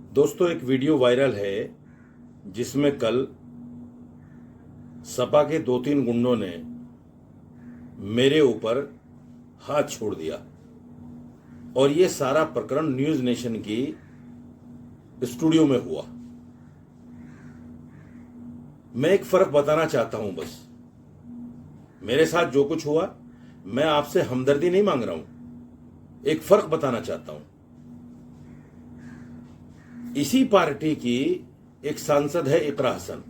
दोस्तों, एक video viral है जिसमें कल सपा के 2-3 गुंडों ने मेरे ऊपर हाथ छोड़ दिया और ये सारा प्रकरण न्यूज नेशन की स्टूडियो में हुआ। मैं एक फर्क बताना चाहता हूं। बस मेरे साथ जो कुछ हुआ, मैं आपसे हमदर्दी नहीं मांग रहा हूं, एक फर्क बताना चाहता हूं। इसी पार्टी की एक सांसद है इकरा हसन।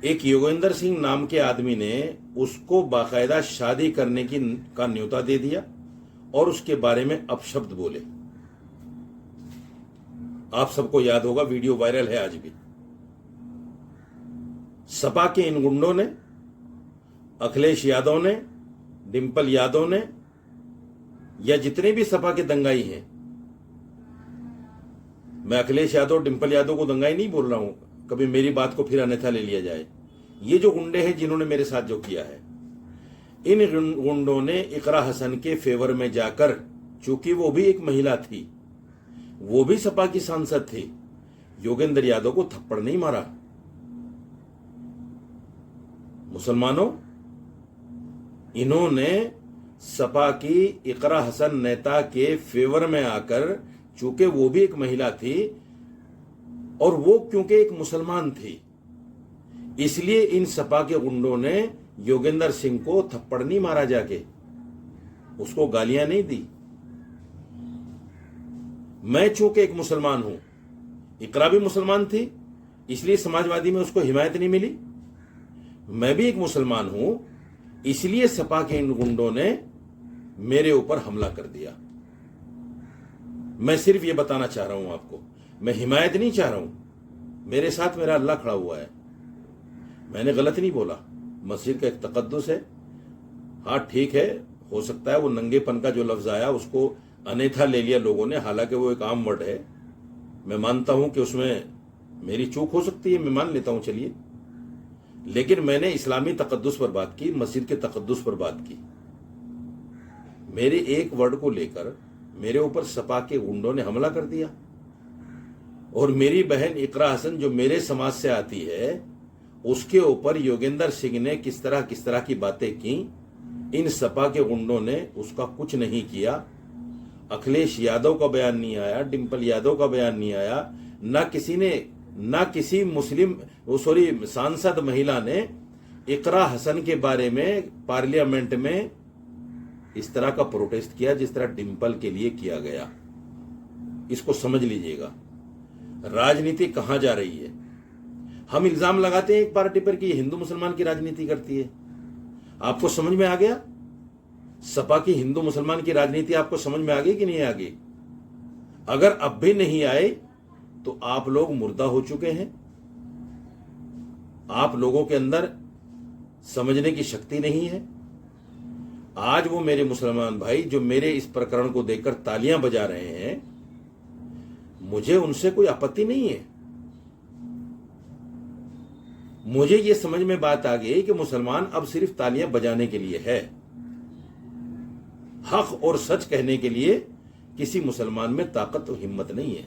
एक योगेंद्र सिंह नाम के आदमी ने उसको बाकायदा शादी करने का न्योता दे दिया और उसके बारे में अपशब्द बोले। आप सबको याद होगा, वीडियो वायरल है आज भी। सपा के इन गुंडों ने, अखिलेश यादव ने, डिंपल यादव ने, या जितने भी सपा के दंगाई हैं, मैं अखिलेश यादव, डिंपल यादव को दंगाई नहीं बोल रहा हूं, कभी मेरी बात को फिर अन्यथा ले लिया जाए। ये जो गुंडे हैं जिन्होंने मेरे साथ जो किया है, इन गुंडों ने इकरा हसन के फेवर में जाकर, चूंकि वो भी एक महिला थी, वो भी सपा की सांसद थी, योगेंद्र यादव को थप्पड़ नहीं मारा। मुसलमानों, इन्होंने सपा की इकरा हसन नेता के फेवर में आकर, चूंकि वो भी एक महिला थी और वो क्योंकि एक मुसलमान थी, इसलिए इन सपा के गुंडों ने योगेंद्र सिंह को थप्पड़ नहीं मारा, जाके उसको गालियां नहीं दी। मैं चूंकि एक मुसलमान हूं, इकरा भी मुसलमान थी, इसलिए समाजवादी में उसको हिमायत नहीं मिली। मैं भी एक मुसलमान हूं, इसलिए सपा के इन गुंडों ने मेरे ऊपर हमला कर दिया। मैं सिर्फ ये बताना चाह रहा हूं आपको, मैं हिमायत नहीं चाह रहा हूं। मेरे साथ मेरा अल्लाह खड़ा हुआ है, मैंने गलत नहीं बोला। मस्जिद का एक तकद्दुस है। हाँ ठीक है, हो सकता है वो नंगेपन का जो लफ्ज आया उसको अन्यथा ले लिया लोगों ने, हालांकि वो एक आम वर्ड है। मैं मानता हूं कि उसमें मेरी चूक हो सकती है, मैं मान लेता हूं, चलिए। लेकिन मैंने इस्लामी तकद्दुस पर बात की, मस्जिद के तकद्दुस पर बात की। मेरे एक वर्ड को लेकर मेरे ऊपर सपा के गुंडों ने हमला कर दिया और मेरी बहन इकरा हसन जो मेरे समाज से आती है, उसके ऊपर योगेंद्र सिंह ने किस तरह की बातें की। इन सपा के गुंडों ने उसका कुछ नहीं किया। अखिलेश यादव का बयान नहीं आया, डिंपल यादव का बयान नहीं आया, ना किसी मुस्लिम सांसद महिला ने इकरा हसन के बारे में पार्लियामेंट में इस तरह का प्रोटेस्ट किया जिस तरह डिंपल के लिए किया गया। इसको समझ लीजिएगा, राजनीति कहां जा रही है। हम इल्जाम लगाते हैं एक पार्टी पर कि ये हिंदू मुसलमान की राजनीति करती है। आपको समझ में आ गया? सपा की हिंदू मुसलमान की राजनीति आपको समझ में आ गई कि नहीं आ गई? अगर अब भी नहीं आए तो आप लोग मुर्दा हो चुके हैं। आप लोगों के अंदर समझने की शक्ति नहीं है। आज वो मेरे मुसलमान भाई जो मेरे इस प्रकरण को देखकर तालियां बजा रहे हैं, मुझे उनसे कोई आपत्ति नहीं है। मुझे ये समझ में बात आ गई कि मुसलमान अब सिर्फ तालियां बजाने के लिए है। हक और सच कहने के लिए किसी मुसलमान में ताकत और हिम्मत नहीं है।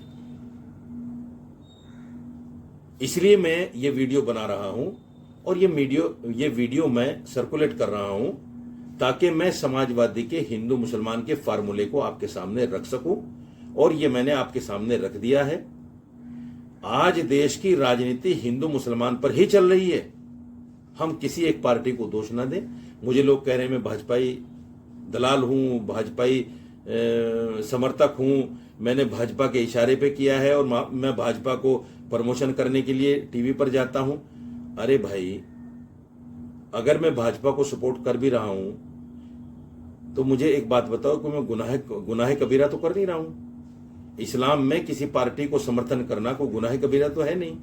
इसलिए मैं ये वीडियो बना रहा हूं और ये वीडियो मैं सर्कुलेट कर रहा हूं ताकि मैं समाजवादी के हिंदू मुसलमान के फार्मूले को आपके सामने रख सकूं, और ये मैंने आपके सामने रख दिया है। आज देश की राजनीति हिंदू मुसलमान पर ही चल रही है। हम किसी एक पार्टी को दोष ना दें। मुझे लोग कह रहे हैं मैं भाजपाई दलाल हूं, भाजपाई समर्थक हूं, मैंने भाजपा के इशारे पे किया है और मैं भाजपा को प्रमोशन करने के लिए टीवी पर जाता हूं। अरे भाई, अगर मैं भाजपा को सपोर्ट कर भी रहा हूं तो मुझे एक बात बताओ कि मैं गुनाह कबीरा तो कर नहीं रहा हूं। इस्लाम में किसी पार्टी को समर्थन करना कोई गुनाह कबीरा तो है नहीं।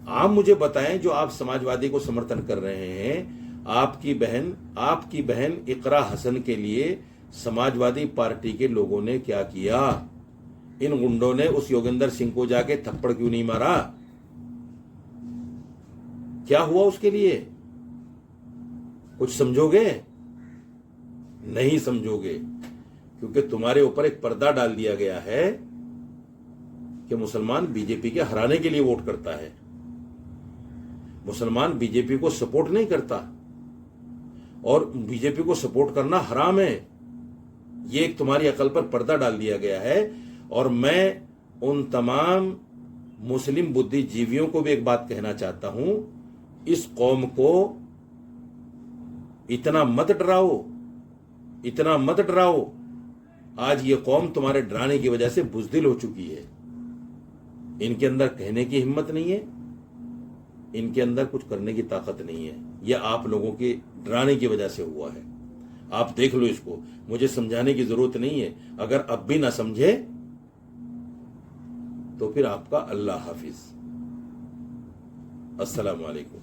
आप मुझे बताएं, जो आप समाजवादी को समर्थन कर रहे हैं, आपकी बहन इकरा हसन के लिए समाजवादी पार्टी के लोगों ने क्या किया? इन गुंडों ने उस योगेंद्र सिंह को जाके थप्पड़ क्यों नहीं मारा? क्या हुआ उसके लिए? कुछ समझोगे? नहीं समझोगे, क्योंकि तुम्हारे ऊपर एक पर्दा डाल दिया गया है कि मुसलमान बीजेपी के हराने के लिए वोट करता है। मुसलमान बीजेपी को सपोर्ट नहीं करता, और बीजेपी को सपोर्ट करना हराम है। ये एक तुम्हारी अकल पर पर्दा डाल दिया गया है। और मैं उन तमाम मुस्लिम बुद्धिजीवियों को भी एक बात कहना चाहता हूं, इस कौम को इतना मत डराओ, इतना मत डराओ। आज ये कौम तुम्हारे डराने की वजह से बुज़दिल हो चुकी है। इनके अंदर कहने की हिम्मत नहीं है, इनके अंदर कुछ करने की ताकत नहीं है। यह आप लोगों के डराने की वजह से हुआ है। आप देख लो इसको, मुझे समझाने की जरूरत नहीं है। अगर अब भी ना समझे तो फिर आपका अल्लाह हाफिज। अस्सलाम वालेकुम।